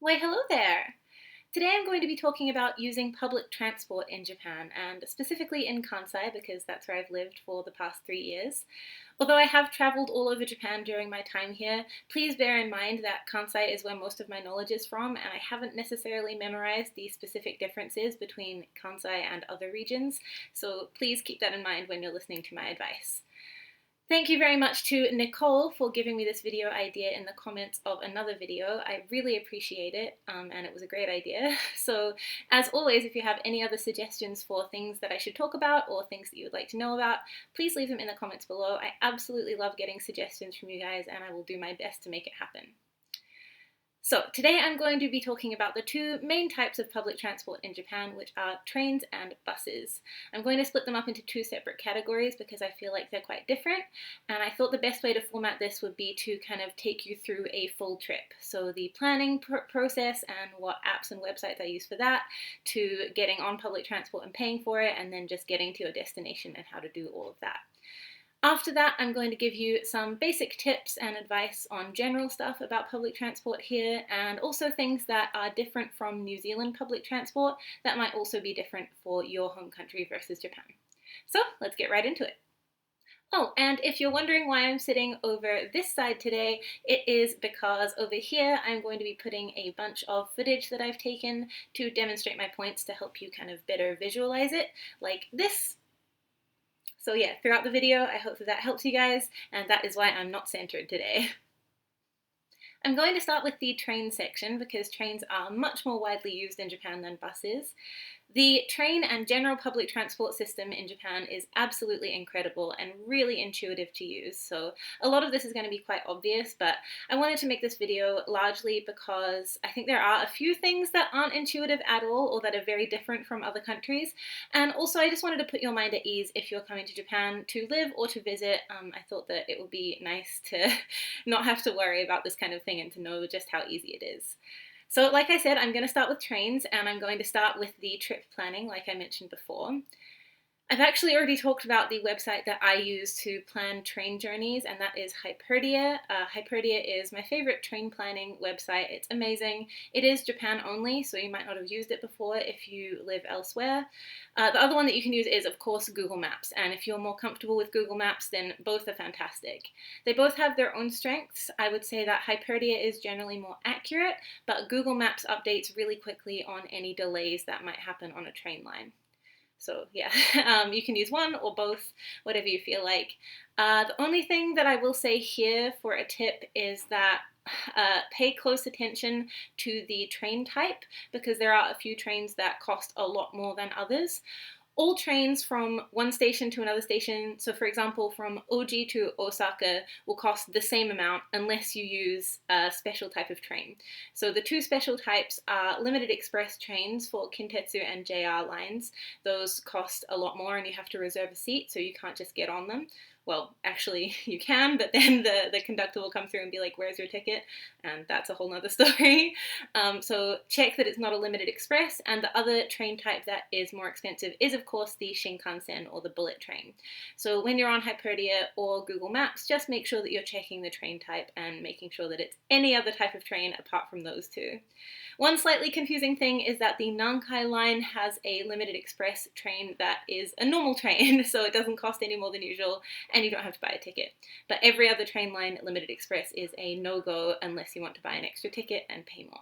Why, hello there! Today I'm going to be talking about using public transport in Japan, and specifically in Kansai because that's where I've lived for the past 3 years. Although I have traveled all over Japan during my time here, please bear in mind that Kansai is where most of my knowledge is from, and I haven't necessarily memorized the specific differences between Kansai and other regions, so please keep that in mind when you're listening to my advice. Thank you very much to Nicole for giving me this video idea in the comments of another video. I really appreciate it, and it was a great idea. So as always, if you have any other suggestions for things that I should talk about or things that you would like to know about, please leave them in the comments below. I absolutely love getting suggestions from you guys, and I will do my best to make it happen. So today I'm going to be talking about the two main types of public transport in Japan, which are trains and buses. I'm going to split them up into two separate categories because I feel like they're quite different, and I thought the best way to format this would be to kind of take you through a full trip. So the planning process and what apps and websites I use for that, to getting on public transport and paying for it, and then just getting to your destination and how to do all of that. After that, I'm going to give you some basic tips and advice on general stuff about public transport here, and also things that are different from New Zealand public transport that might also be different for your home country versus Japan. So let's get right into it. Oh, and if you're wondering why I'm sitting over this side today, it is because over here I'm going to be putting a bunch of footage that I've taken to demonstrate my points to help you kind of better visualize it, like this. So yeah, throughout the video, I hope that helps you guys, and that is why I'm not centered today. I'm going to start with the train section because trains are much more widely used in Japan than buses. The train and general public transport system in Japan is absolutely incredible and really intuitive to use. So a lot of this is going to be quite obvious, but I wanted to make this video largely because I think there are a few things that aren't intuitive at all or that are very different from other countries. And also I just wanted to put your mind at ease if you're coming to Japan to live or to visit. I thought that it would be nice to not have to worry about this kind of thing and to know just how easy it is. So like I said, I'm going to start with trains, and I'm going to start with the trip planning like I mentioned before. I've actually already talked about the website that I use to plan train journeys, and that is Hyperdia. Hyperdia is my favorite train planning website. It's amazing. It is Japan only, so you might not have used it before if you live elsewhere. The other one that you can use is, of course, Google Maps, and if you're more comfortable with Google Maps, then both are fantastic. They both have their own strengths. I would say that Hyperdia is generally more accurate, but Google Maps updates really quickly on any delays that might happen on a train line. So yeah, you can use one or both, whatever you feel like. The only thing that I will say here for a tip is that pay close attention to the train type, because there are a few trains that cost a lot more than others. All trains from one station to another station, so for example from Oji to Osaka, will cost the same amount unless you use a special type of train. So the two special types are limited express trains for Kintetsu and JR lines. Those cost a lot more and you have to reserve a seat, so you can't just get on them. Well, actually you can, but then the conductor will come through and be like, where's your ticket? And that's a whole nother story. So check that it's not a limited express. And the other train type that is more expensive is, of course, the Shinkansen or the bullet train. So when you're on Hyperdia or Google Maps, just make sure that you're checking the train type and making sure that it's any other type of train apart from those two. One slightly confusing thing is that the Nankai line has a limited express train that is a normal train, so it doesn't cost any more than usual, and you don't have to buy a ticket. But every other train line, limited express, is a no-go unless you want to buy an extra ticket and pay more.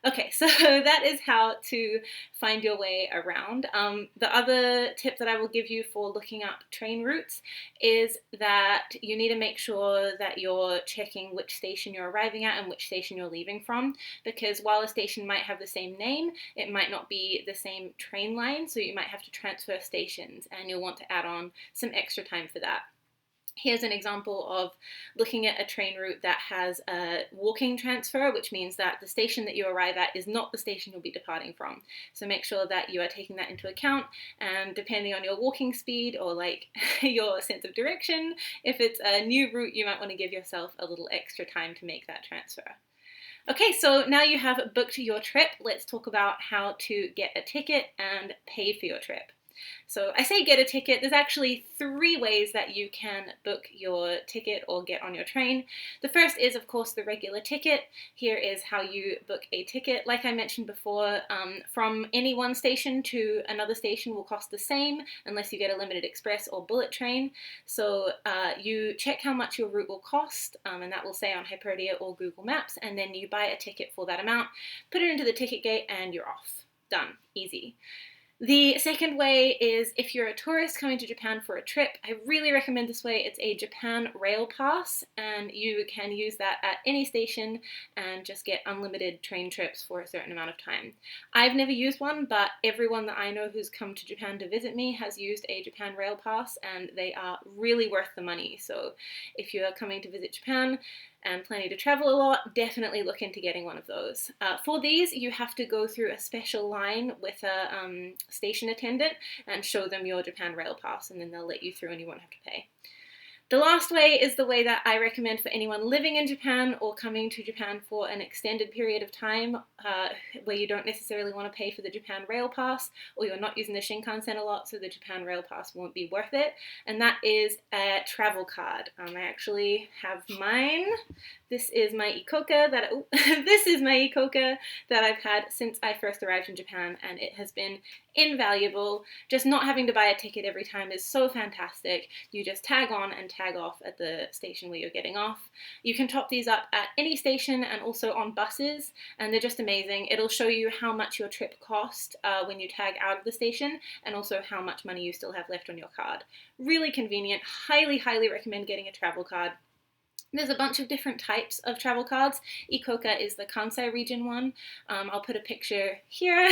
Okay, so that is how to find your way around. The other tip that I will give you for looking up train routes is that you need to make sure that you're checking which station you're arriving at and which station you're leaving from, because while a station might have the same name, it might not be the same train line, so you might have to transfer stations, and you'll want to add on some extra time for that. Here's an example of looking at a train route that has a walking transfer, which means that the station that you arrive at is not the station you'll be departing from. So make sure that you are taking that into account, and depending on your walking speed or like your sense of direction, if it's a new route, you might want to give yourself a little extra time to make that transfer. Okay, so now you have booked your trip, let's talk about how to get a ticket and pay for your trip. So I say get a ticket. There's actually 3 ways that you can book your ticket or get on your train. The first is, of course, the regular ticket. Here is how you book a ticket. Like I mentioned before, from any one station to another station will cost the same unless you get a limited express or bullet train. So you check how much your route will cost, and that will say on Hyperdia or Google Maps, and then you buy a ticket for that amount, put it into the ticket gate, and you're off. Done. Easy. The second way is if you're a tourist coming to Japan for a trip. I really recommend this way. It's a Japan Rail Pass, and you can use that at any station and just get unlimited train trips for a certain amount of time. I've never used one, but everyone that I know who's come to Japan to visit me has used a Japan Rail Pass, and they are really worth the money. So if you are coming to visit Japan and planning to travel a lot, definitely look into getting one of those. For these, you have to go through a special line with a station attendant and show them your Japan Rail Pass, and then they'll let you through and you won't have to pay. The last way is the way that I recommend for anyone living in Japan or coming to Japan for an extended period of time, where you don't necessarily want to pay for the Japan Rail Pass, or you're not using the Shinkansen a lot, so the Japan Rail Pass won't be worth it, and that is a travel card. I actually have mine. This is my Ikoka that I've had since I first arrived in Japan, and it has been invaluable. Just not having to buy a ticket every time is so fantastic. You just tag on and tag off at the station where you're getting off. You can top these up at any station and also on buses, and they're just amazing. It'll show you how much your trip cost when you tag out of the station, and also how much money you still have left on your card. Really convenient. Highly, highly recommend getting a travel card. There's a bunch of different types of travel cards. Ikoka is the Kansai region one. I'll put a picture here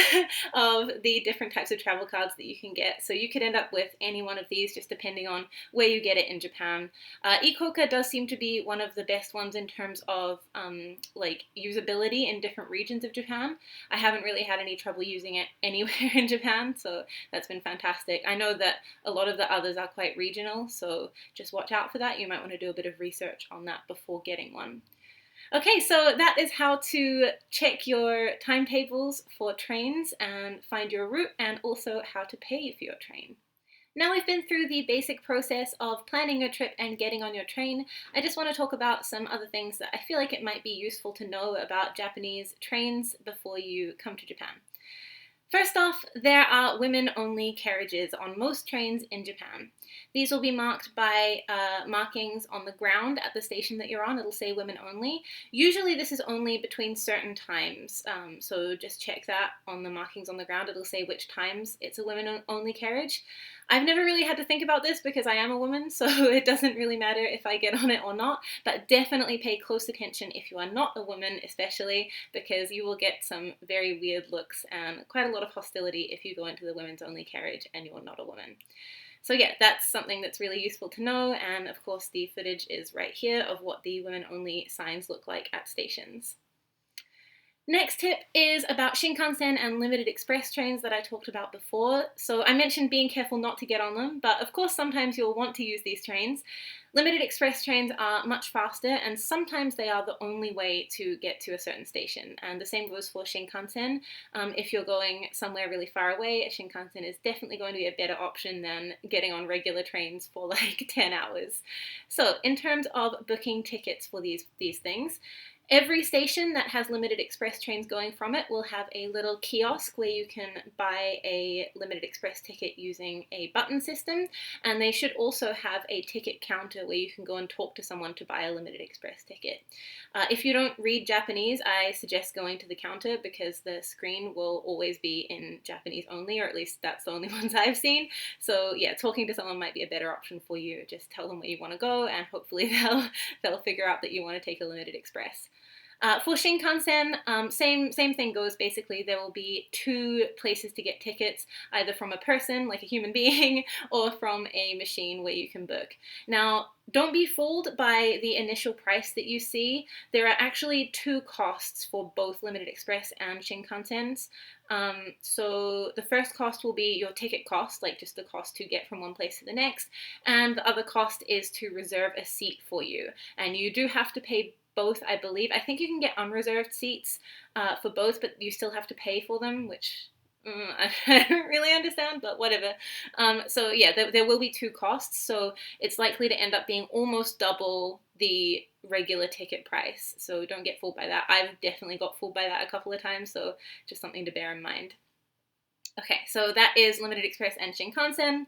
of the different types of travel cards that you can get. So you could end up with any one of these just depending on where you get it in Japan. Ikoka does seem to be one of the best ones in terms of like usability in different regions of Japan. I haven't really had any trouble using it anywhere in Japan, so that's been fantastic. I know that a lot of the others are quite regional, so just watch out for that. You might want to do a bit of research on that before getting one. Okay, so that is how to check your timetables for trains and find your route, and also how to pay for your train. Now we've been through the basic process of planning your trip and getting on your train, I just want to talk about some other things that I feel like it might be useful to know about Japanese trains before you come to Japan. First off, there are women-only carriages on most trains in Japan. These will be marked by markings on the ground at the station that you're on. It'll say women only. Usually this is only between certain times, so just check that on the markings on the ground. It'll say which times it's a women-only carriage. I've never really had to think about this because I am a woman, so it doesn't really matter if I get on it or not, but definitely pay close attention if you are not a woman, especially, because you will get some very weird looks and quite a lot of hostility if you go into the women's only carriage and you're not a woman. So yeah, that's something that's really useful to know, and of course the footage is right here of what the women-only signs look like at stations. Next tip is about Shinkansen and limited express trains that I talked about before. So I mentioned being careful not to get on them, but of course sometimes you'll want to use these trains. Limited express trains are much faster, and sometimes they are the only way to get to a certain station. And the same goes for Shinkansen. If you're going somewhere really far away, a Shinkansen is definitely going to be a better option than getting on regular trains for like 10 hours. So in terms of booking tickets for these things, every station that has limited express trains going from it will have a little kiosk where you can buy a limited express ticket using a button system, and they should also have a ticket counter where you can go and talk to someone to buy a limited express ticket. If you don't read Japanese, I suggest going to the counter because the screen will always be in Japanese only, or at least that's the only ones I've seen. So yeah, talking to someone might be a better option for you. Just tell them where you want to go, and hopefully they'll figure out that you want to take a limited express. For Shinkansen, same thing goes basically. There will be 2 places to get tickets, either from a person, like a human being, or from a machine where you can book. Now, don't be fooled by the initial price that you see. There are actually 2 costs for both Limited Express and Shinkansens. So the first cost will be your ticket cost, like just the cost to get from one place to the next, and the other cost is to reserve a seat for you. And you do have to pay both, I believe. I think you can get unreserved seats for both, but you still have to pay for them, which I don't really understand, but whatever. So yeah, there will be two costs, so it's likely to end up being almost double the regular ticket price. So don't get fooled by that. I've definitely got fooled by that a couple of times, so just something to bear in mind. Okay, so that is Limited Express and Shinkansen.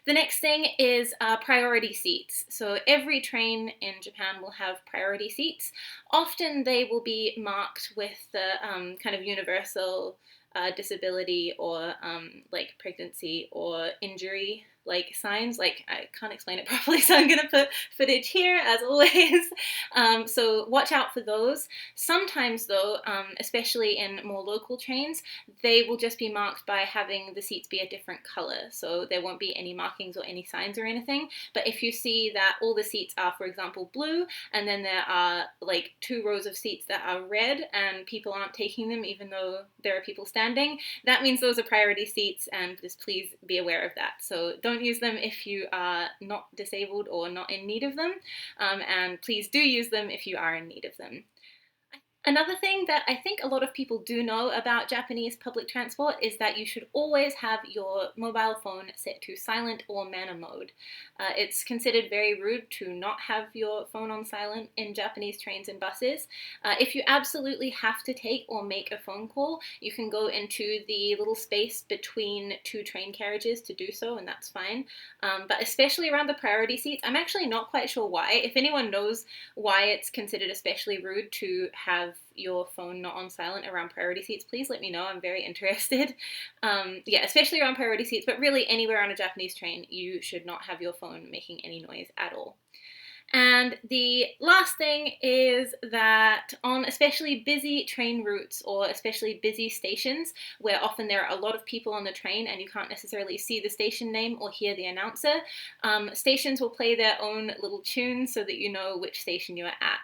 The next thing is priority seats. So every train in Japan will have priority seats. Often they will be marked with the kind of universal disability or like pregnancy or injury like signs. Like I can't explain it properly, so I'm gonna put footage here as always. So watch out for those. Sometimes though, especially in more local trains, they will just be marked by having the seats be a different color. So there won't be any markings or any signs or anything. But if you see that all the seats are, for example, blue, and then there are like 2 rows of seats that are red and people aren't taking them even though there are people standing, that means those are priority seats, and just please be aware of that. So don't use them if you are not disabled or not in need of them, and please do use them if you are in need of them. Another thing that I think a lot of people do know about Japanese public transport is that you should always have your mobile phone set to silent or manner mode. It's considered very rude to not have your phone on silent in Japanese trains and buses. If you absolutely have to take or make a phone call, you can go into the little space between 2 train carriages to do so, and that's fine. But especially around the priority seats, I'm actually not quite sure why. If anyone knows why it's considered especially rude to have your phone not on silent around priority seats, please let me know. I'm very interested. Yeah, especially around priority seats, but really anywhere on a Japanese train, you should not have your phone making any noise at all. And the last thing is that on especially busy train routes or especially busy stations, where often there are a lot of people on the train and you can't necessarily see the station name or hear the announcer, stations will play their own little tunes so that you know which station you are at.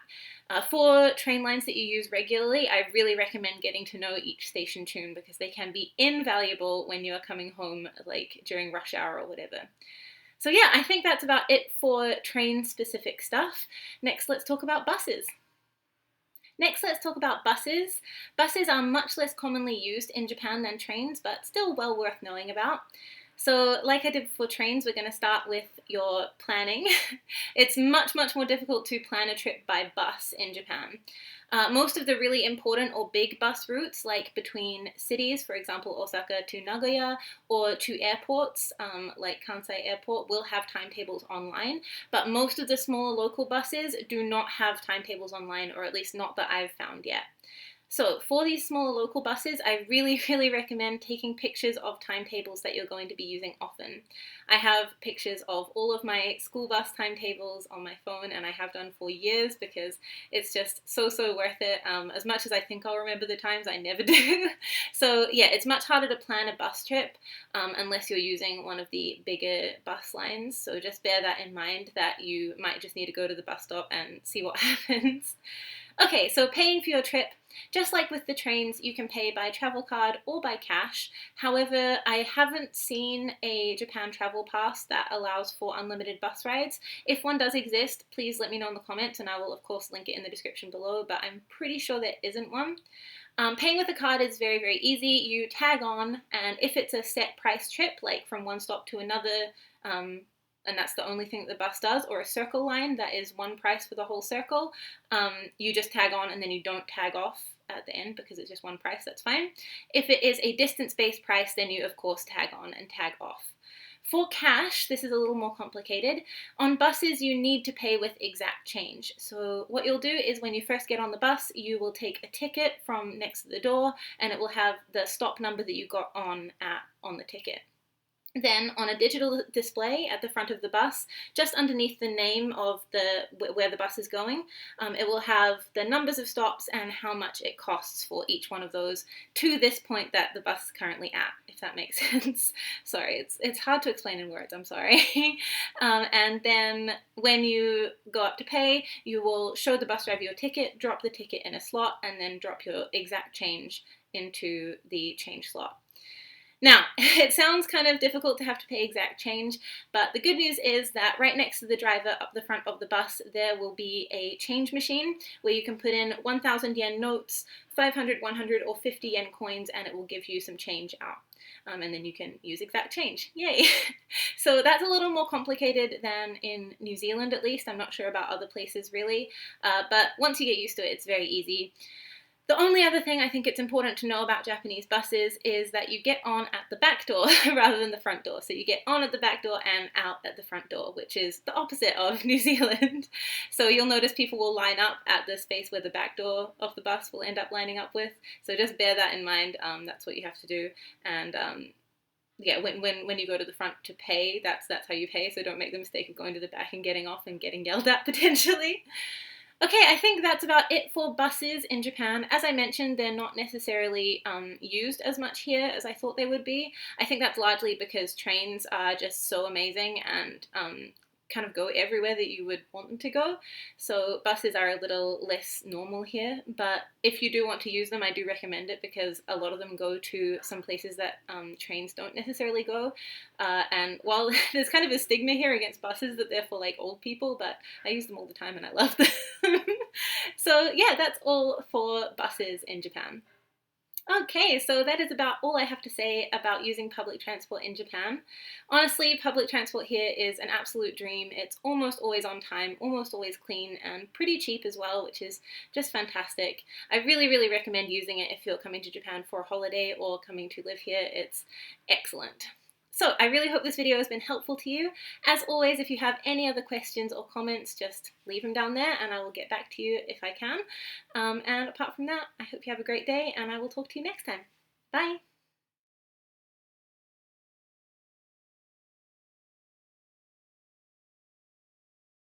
For train lines that you use regularly, I really recommend getting to know each station tune because they can be invaluable when you are coming home, like during rush hour or whatever. So yeah, I think that's about it for train-specific stuff. Next, let's talk about buses. Next, let's talk about buses. Buses are much less commonly used in Japan than trains, but still well worth knowing about. So like I did for trains, we're going to start with your planning. It's much, much more difficult to plan a trip by bus in Japan. Most of the really important or big bus routes, like between cities, for example, Osaka to Nagoya, or to airports, like Kansai Airport, will have timetables online. But most of the smaller local buses do not have timetables online, or at least not that I've found yet. So for these smaller local buses, I really, really recommend taking pictures of timetables that you're going to be using often. I have pictures of all of my school bus timetables on my phone, and I have done for years because it's just so, so worth it. As much as I think I'll remember the times, I never do. So yeah, it's much harder to plan a bus trip unless you're using one of the bigger bus lines. So just bear that in mind, that you might just need to go to the bus stop and see what happens. Okay, so paying for your trip. Just like with the trains, you can pay by travel card or by cash. However, I haven't seen a Japan travel pass that allows for unlimited bus rides. If one does exist, please let me know in the comments and I will of course link it in the description below, but I'm pretty sure there isn't one. Paying with a card is very, very easy. You tag on, and if it's a set price trip, like from one stop to another, and that's the only thing that the bus does, or a circle line that is one price for the whole circle, you just tag on and then you don't tag off at the end because it's just one price, that's fine. If it is a distance-based price, then you of course tag on and tag off. For cash, this is a little more complicated. On buses, you need to pay with exact change. So what you'll do is when you first get on the bus, you will take a ticket from next to the door and it will have the stop number that you got on the ticket. Then on a digital display at the front of the bus, just underneath the name of where the bus is going, it will have the numbers of stops and how much it costs for each one of those to this point that the bus is currently at, if that makes sense. Sorry, it's hard to explain in words, I'm sorry. And then when you go up to pay, you will show the bus driver your ticket, drop the ticket in a slot, and then drop your exact change into the change slot. Now, it sounds kind of difficult to have to pay exact change, but the good news is that right next to the driver up the front of the bus, there will be a change machine where you can put in 1,000 yen notes, 500, 100, or 50 yen coins, and it will give you some change out. And then you can use exact change. Yay! So that's a little more complicated than in New Zealand, at least. I'm not sure about other places really, but once you get used to it, it's very easy. The only other thing I think it's important to know about Japanese buses is that you get on at the back door rather than the front door. So you get on at the back door and out at the front door, which is the opposite of New Zealand. So you'll notice people will line up at the space where the back door of the bus will end up lining up with. So just bear that in mind. That's what you have to do. And yeah, when you go to the front to pay, that's how you pay. So don't make the mistake of going to the back and getting off and getting yelled at potentially. Okay, I think that's about it for buses in Japan. As I mentioned, they're not necessarily used as much here as I thought they would be. I think that's largely because trains are just so amazing and kind of go everywhere that you would want them to go. So buses are a little less normal here, but if you do want to use them, I do recommend it because a lot of them go to some places that trains don't necessarily go. And while there's kind of a stigma here against buses that they're for like old people, but I use them all the time and I love them. So yeah, that's all for buses in Japan. Okay, so that is about all I have to say about using public transport in Japan. Honestly, public transport here is an absolute dream. It's almost always on time, almost always clean, and pretty cheap as well, which is just fantastic. I really, really recommend using it if you're coming to Japan for a holiday or coming to live here. It's excellent. So I really hope this video has been helpful to you. As always, if you have any other questions or comments, just leave them down there and I will get back to you if I can. And apart from that, I hope you have a great day and I will talk to you next time. Bye!